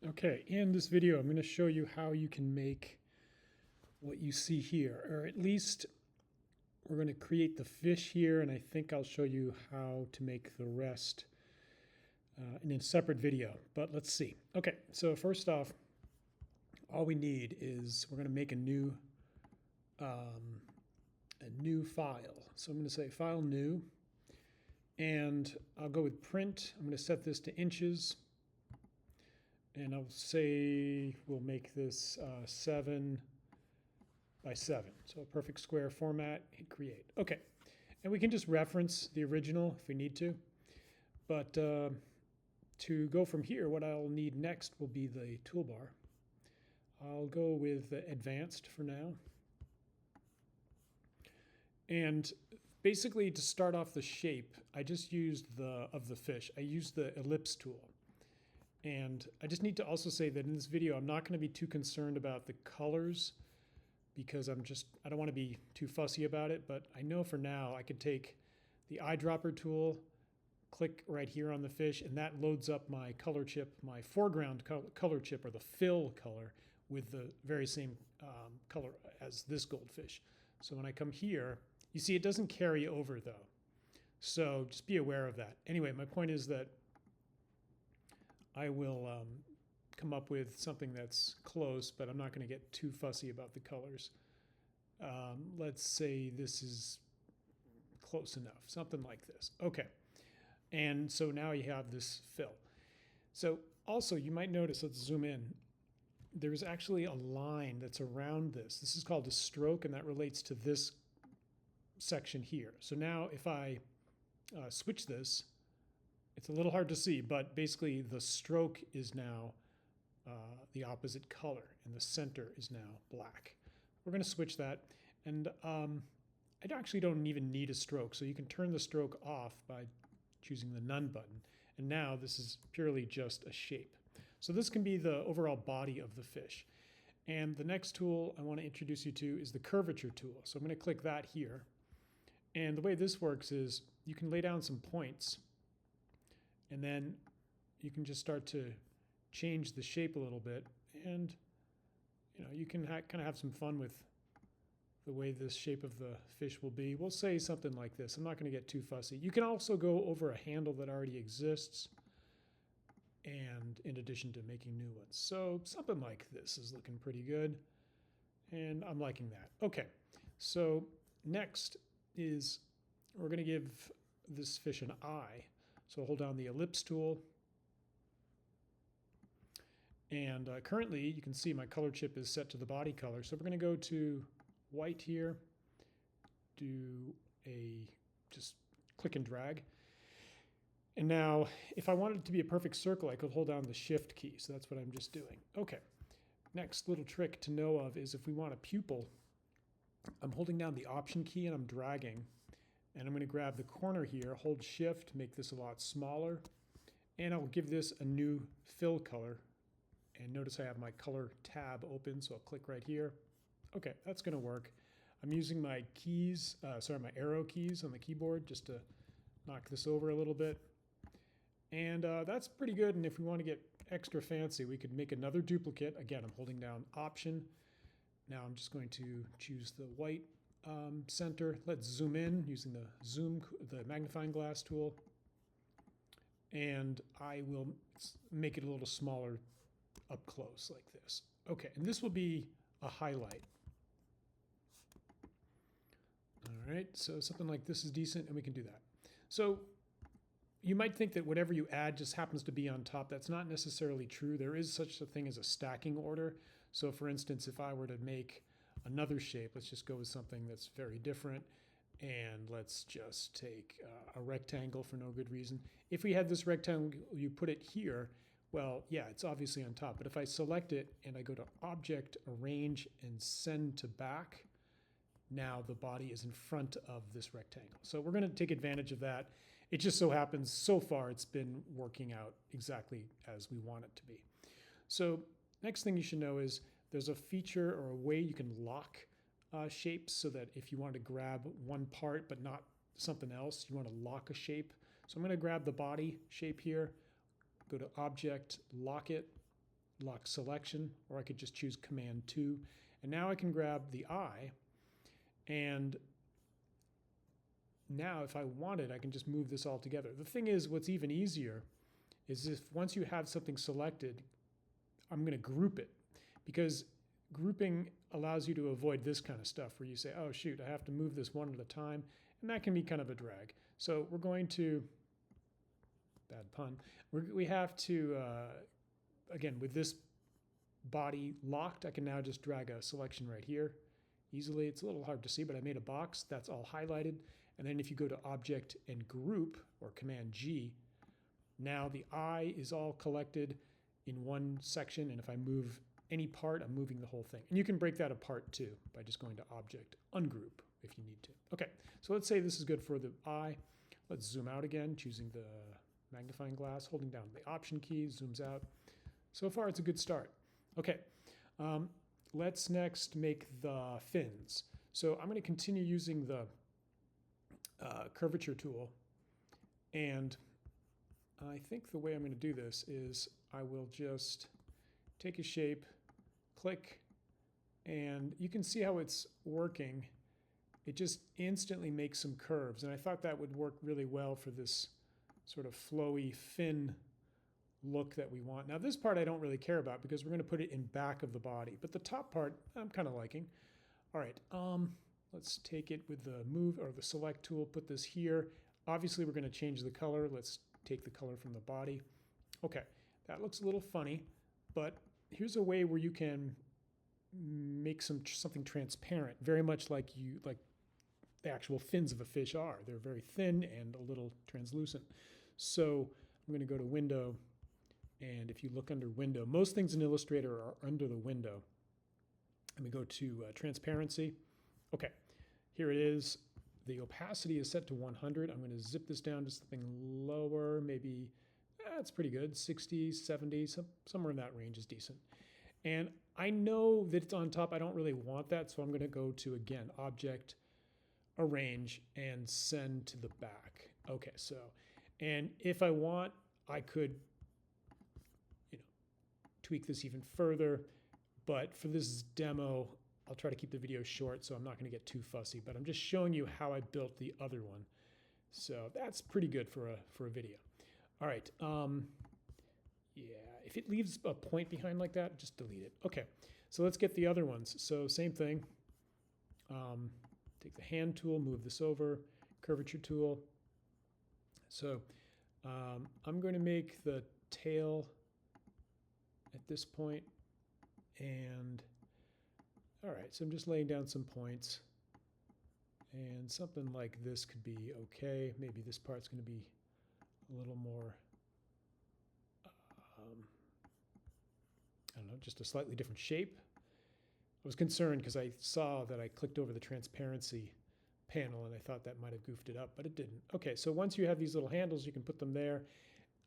Okay, in this video, I'm going to show you how you can make what you see here, or at least we're going to create the fish here, and I think I'll show you how to make the rest in a separate video, but let's see. Okay, so first off, all we need is we're going to make a new file. So I'm going to say File New, and I'll go with Print. I'm going to set this to inches. And I'll say we'll make this 7 by 7. So a perfect square format, hit create. Okay, and we can just reference the original if we need to. But to go from here, what I'll need next will be the toolbar. I'll go with advanced for now. And basically to start off the shape, I just used the fish. I used the ellipse tool. And I just need to also say that in this video, I'm not going to be too concerned about the colors because I don't want to be too fussy about it. But I know for now I could take the eyedropper tool, click right here on the fish, and that loads up my color chip, my foreground color chip, or the fill color, with the very same color as this goldfish. So when I come here, you see it doesn't carry over though. So just be aware of that. Anyway, my point is that I will come up with something that's close, but I'm not going to get too fussy about the colors. Let's say this is close enough, something like this. Okay, and so now you have this fill. So also you might notice, let's zoom in, there's actually a line that's around this. This is called a stroke, and that relates to this section here. So now if I switch this, it's a little hard to see, but basically the stroke is now the opposite color, and the center is now black. We're going to switch that, and I actually don't even need a stroke, so you can turn the stroke off by choosing the None button. And now this is purely just a shape. So this can be the overall body of the fish. And the next tool I want to introduce you to is the Curvature tool. So I'm going to click that here. And the way this works is you can lay down some points, and then you can just start to change the shape a little bit. And you can kind of have some fun with the way this shape of the fish will be. We'll say something like this. I'm not going to get too fussy. You can also go over a handle that already exists, and in addition to making new ones. So something like this is looking pretty good, and I'm liking that. Okay, so next is we're going to give this fish an eye. So I'll hold down the ellipse tool. And currently, you can see my color chip is set to the body color. So we're going to go to white here, just click and drag. And now, if I wanted it to be a perfect circle, I could hold down the Shift key. So that's what I'm just doing. Okay, next little trick to know of is if we want a pupil, I'm holding down the Option key and I'm dragging. And I'm going to grab the corner here, hold Shift, make this a lot smaller, and I'll give this a new fill color. And notice I have my color tab open, so I'll click right here. Okay, that's going to work. I'm using my keys, my arrow keys on the keyboard just to knock this over a little bit. And that's pretty good. And if we want to get extra fancy, we could make another duplicate. Again, I'm holding down Option. Now I'm just going to choose the white center. Let's zoom in using the magnifying glass tool, and I will make it a little smaller up close like this. Okay, and this will be a highlight. All right, so something like this is decent, and we can do that. So you might think that whatever you add just happens to be on top. That's not necessarily true. There is such a thing as a stacking order. So for instance, if I were to make another shape, let's just go with something that's very different, and let's just take a rectangle for no good reason. If we had this rectangle, you put it here, well, yeah, it's obviously on top. But if I select it and I go to Object, Arrange, and Send to Back, now the body is in front of this rectangle. So we're going to take advantage of that. It just so happens so far it's been working out exactly as we want it to be. So next thing you should know is there's a feature or a way you can lock shapes, so that if you want to grab one part but not something else, you want to lock a shape. So I'm going to grab the body shape here, go to Object, Lock It, lock selection, or I could just choose Command 2. And now I can grab the eye, and now if I wanted, I can just move this all together. The thing is, what's even easier is if once you have something selected, I'm going to group it, because grouping allows you to avoid this kind of stuff where you say, oh shoot, I have to move this one at a time, and that can be kind of a drag. So we're going to, bad pun, we have to, again, with this body locked, I can now just drag a selection right here easily. It's a little hard to see, but I made a box that's all highlighted. And then if you go to Object and Group, or Command G, now the eye is all collected in one section, and if I move any part, I'm moving the whole thing. And you can break that apart too by just going to Object, Ungroup if you need to. Okay, so let's say this is good for the eye. Let's zoom out again, choosing the magnifying glass, holding down the Option key, zooms out. So far, it's a good start. Okay, let's next make the fins. So I'm going to continue using the Curvature tool, and I think the way I'm going to do this is I will just take a shape, click, and you can see how it's working. It just instantly makes some curves, and I thought that would work really well for this sort of flowy fin look that we want. Now this part I don't really care about because we're going to put it in back of the body, but the top part I'm kind of liking. All right, let's take it with the move or the select tool, put this here. Obviously we're going to change the color. Let's take the color from the body. Okay, that looks a little funny, but here's a way where you can make something transparent, very much like the actual fins of a fish are. They're very thin and a little translucent. So I'm going to go to Window, and if you look under Window, most things in Illustrator are under the window. Let me go to Transparency. Okay, here it is. The opacity is set to 100. I'm going to zip this down to something lower, maybe, that's pretty good, 60, 70, somewhere in that range is decent. And I know that it's on top. I don't really want that, so I'm going to go to, again, Object, Arrange, and Send to the back. Okay, so, and if I want, I could, tweak this even further, but for this demo, I'll try to keep the video short, so I'm not going to get too fussy, but I'm just showing you how I built the other one. So that's pretty good for a video. All right, yeah, if it leaves a point behind like that, just delete it. Okay, so let's get the other ones. So same thing, take the hand tool, move this over, curvature tool. So I'm going to make the tail at this point, and all right, so I'm just laying down some points, and something like this could be okay. Maybe this part's going to be a little more, I don't know, just a slightly different shape. I was concerned because I saw that I clicked over the transparency panel and I thought that might have goofed it up, but it didn't. Okay, so once you have these little handles, you can put them there.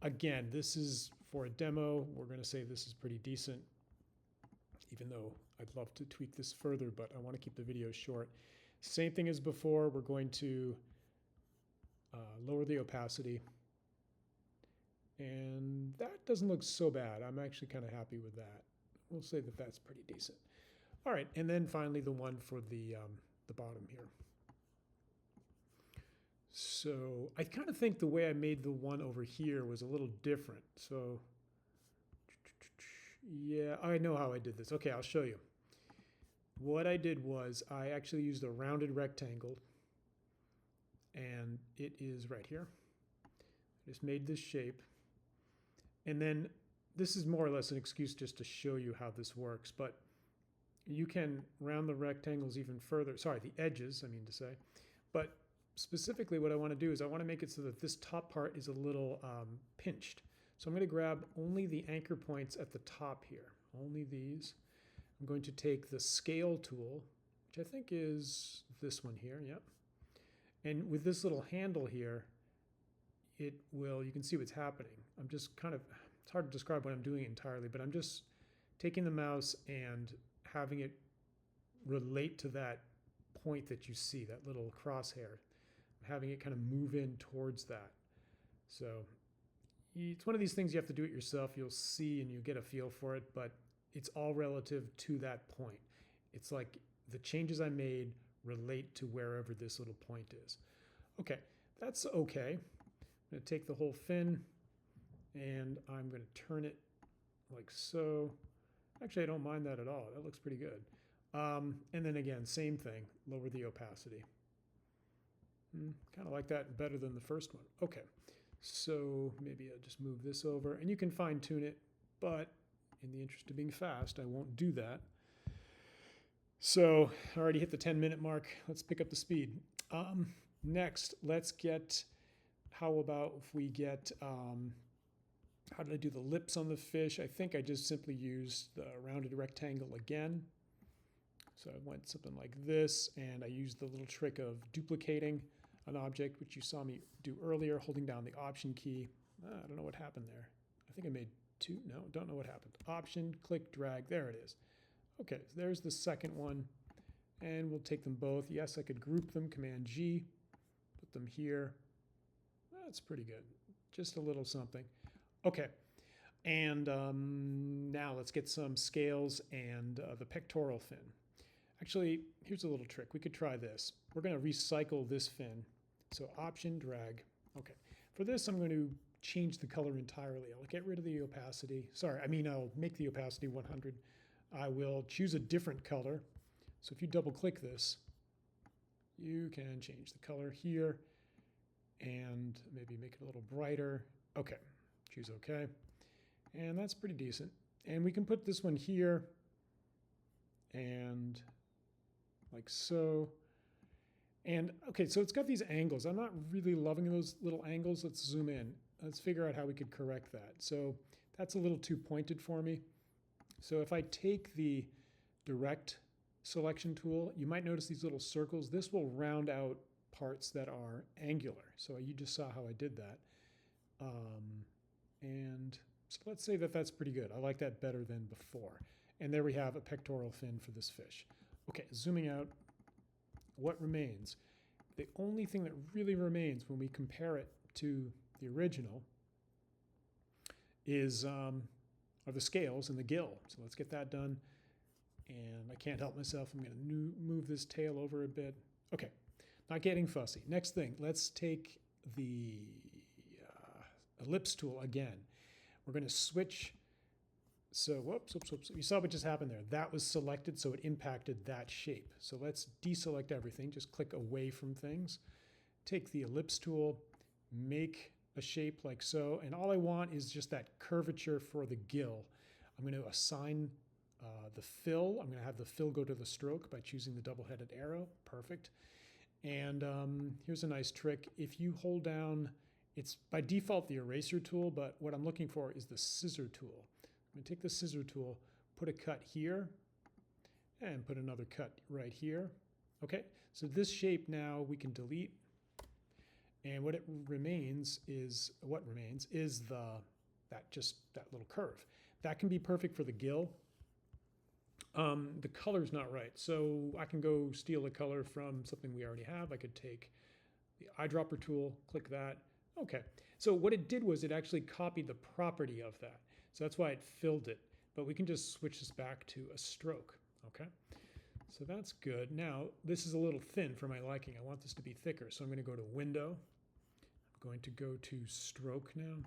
Again, this is for a demo. We're going to say this is pretty decent, even though I'd love to tweak this further, but I want to keep the video short. Same thing as before. We're going to lower the opacity, and that doesn't look so bad. I'm actually kind of happy with that. We'll say that that's pretty decent. All right, and then finally the one for the bottom here. So I kind of think the way I made the one over here was a little different. So yeah, I know how I did this. Okay, I'll show you. What I did was I actually used a rounded rectangle, and it is right here. I just made this shape. And then this is more or less an excuse just to show you how this works, but you can round the rectangles even further. Sorry, the edges, I mean to say. But specifically what I want to do is I want to make it so that this top part is a little pinched. So I'm going to grab only the anchor points at the top here, only these. I'm going to take the scale tool, which I think is this one here, yep. And with this little handle here, it will, you can see what's happening. I'm just kind of, it's hard to describe what I'm doing entirely, but I'm just taking the mouse and having it relate to that point that you see, that little crosshair, having it kind of move in towards that. So it's one of these things you have to do it yourself. You'll see and you get a feel for it, but it's all relative to that point. It's like the changes I made relate to wherever this little point is. Okay, that's okay. I'm going to take the whole fin and I'm going to turn it like so. Actually, I don't mind that at all. That looks pretty good. And then again, same thing, lower the opacity. Kind of like that, better than the first one. Okay, so maybe I'll just move this over, and you can fine tune it, but in the interest of being fast, I won't do that. So I already hit the 10-minute mark. Let's pick up the speed. Next, let's get, how about if we get, how did I do the lips on the fish? I think I just simply used the rounded rectangle again. So I went something like this, and I used the little trick of duplicating an object, which you saw me do earlier, holding down the Option key. I don't know what happened there. I think I made two. No, don't know what happened. Option, click, drag. There it is. Okay, so there's the second one, and we'll take them both. Yes, I could group them, Command G, put them here. That's pretty good. Just a little something. Okay, and now let's get some scales and the pectoral fin. Actually, here's a little trick. We could try this. We're going to recycle this fin. So Option, drag. Okay. For this, I'm going to change the color entirely. I'll get rid of the opacity. Sorry, I mean, I'll make the opacity 100. I will choose a different color. So if you double click this, you can change the color here and maybe make it a little brighter. Okay. Choose OK. And that's pretty decent. And we can put this one here and like so. And okay, so it's got these angles. I'm not really loving those little angles. Let's zoom in. Let's figure out how we could correct that. So that's a little too pointed for me. So if I take the direct selection tool, you might notice these little circles. This will round out parts that are angular. So you just saw how I did that. And so let's say that that's pretty good. I like that better than before. And there we have a pectoral fin for this fish. Okay, zooming out, what remains? The only thing that really remains when we compare it to the original is are the scales and the gill. So let's get that done. And I can't help myself. I'm going to move this tail over a bit. Okay, not getting fussy. Next thing, let's take the ellipse tool again. We're going to switch. So whoops. You saw what just happened there. That was selected, so it impacted that shape. So let's deselect everything. Just click away from things. Take the ellipse tool, make a shape like so. And all I want is just that curvature for the gill. I'm going to assign the fill. I'm going to have the fill go to the stroke by choosing the double-headed arrow. Perfect. And here's a nice trick. If you hold down, it's by default the eraser tool, but what I'm looking for is the scissor tool. I'm going to take the scissor tool, put a cut here, and put another cut right here. Okay, so this shape now we can delete. And what remains is that little curve. That can be perfect for the gill. The color's not right, so I can go steal a color from something we already have. I could take the eyedropper tool, click that. Okay, so what it did was it actually copied the property of that. So that's why it filled it. But we can just switch this back to a stroke. Okay, so that's good. Now, this is a little thin for my liking. I want this to be thicker. So I'm going to go to Window. I'm going to go to Stroke now.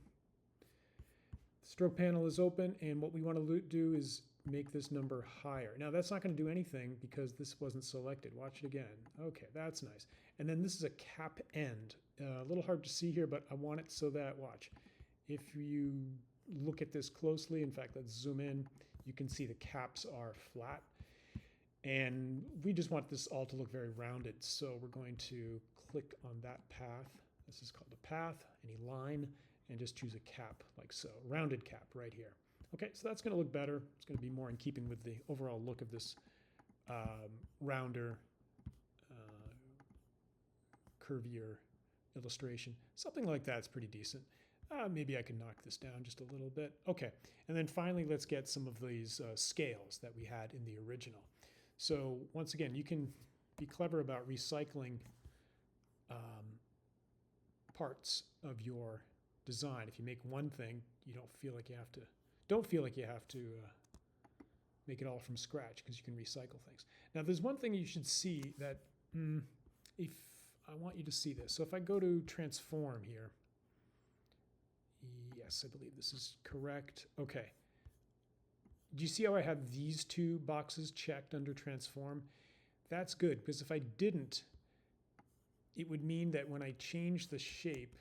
The stroke panel is open, and what we want to do is make this number higher. Now, that's not going to do anything because this wasn't selected. Watch it again. Okay, that's nice. And then this is a cap end. A little hard to see here, but I want it so that, watch, if you look at this closely, in fact, let's zoom in, you can see the caps are flat. And we just want this all to look very rounded. So we're going to click on that path. This is called a path, any line, and just choose a cap like so, rounded cap right here. Okay, so that's going to look better. It's going to be more in keeping with the overall look of this rounder, curvier illustration. Something like that's pretty decent. Maybe I can knock this down just a little bit. Okay, and then finally let's get some of these scales that we had in the original. So once again, you can be clever about recycling parts of your design. If you make one thing, you don't feel like you have to make it all from scratch, because you can recycle things. Now, there's one thing you should see that, if I want you to see this. So if I go to transform here, yes, I believe this is correct. Okay. Do you see how I have these two boxes checked under transform? That's good, because if I didn't, it would mean that when I change the shape,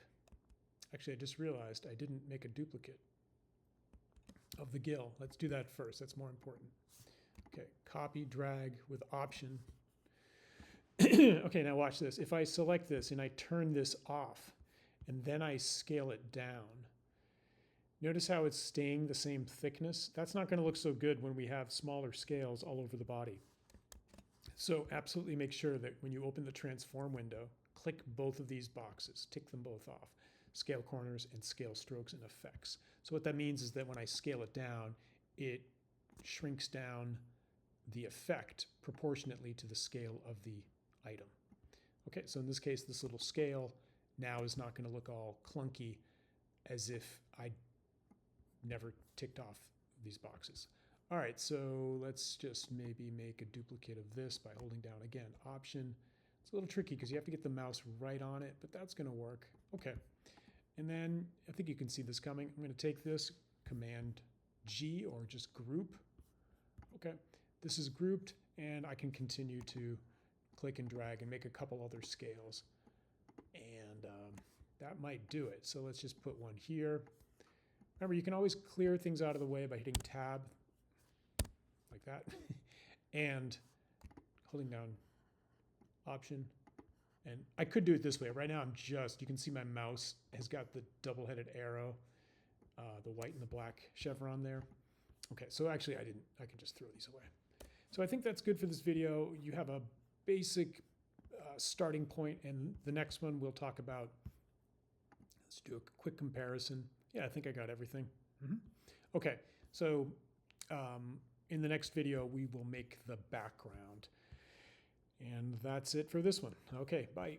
actually I just realized I didn't make a duplicate of the gill. Let's do that first. That's more important. Okay, copy, drag with option. Okay, now watch this. If I select this and I turn this off and then I scale it down, notice how it's staying the same thickness? That's not going to look so good when we have smaller scales all over the body. So absolutely make sure that when you open the transform window, click both of these boxes, tick them both off. Scale corners and scale strokes and effects. So what that means is that when I scale it down, it shrinks down the effect proportionately to the scale of the item. Okay, so in this case, this little scale now is not going to look all clunky as if I never ticked off these boxes. All right, so let's just maybe make a duplicate of this by holding down, again, option. It's a little tricky because you have to get the mouse right on it, but that's going to work. Okay. And then I think you can see this coming. I'm going to take this, Command G, or just group. Okay, this is grouped, and I can continue to click and drag and make a couple other scales. And that might do it. So let's just put one here. Remember, you can always clear things out of the way by hitting Tab, like that, and holding down Option. And I could do it this way. Right now you can see my mouse has got the double-headed arrow, the white and the black chevron there. Okay, so actually I can just throw these away. So I think that's good for this video. You have a basic starting point, and the next one we'll talk about, let's do a quick comparison. Yeah, I think I got everything. Okay, so in the next video we will make the background. And that's it for this one. Okay, bye.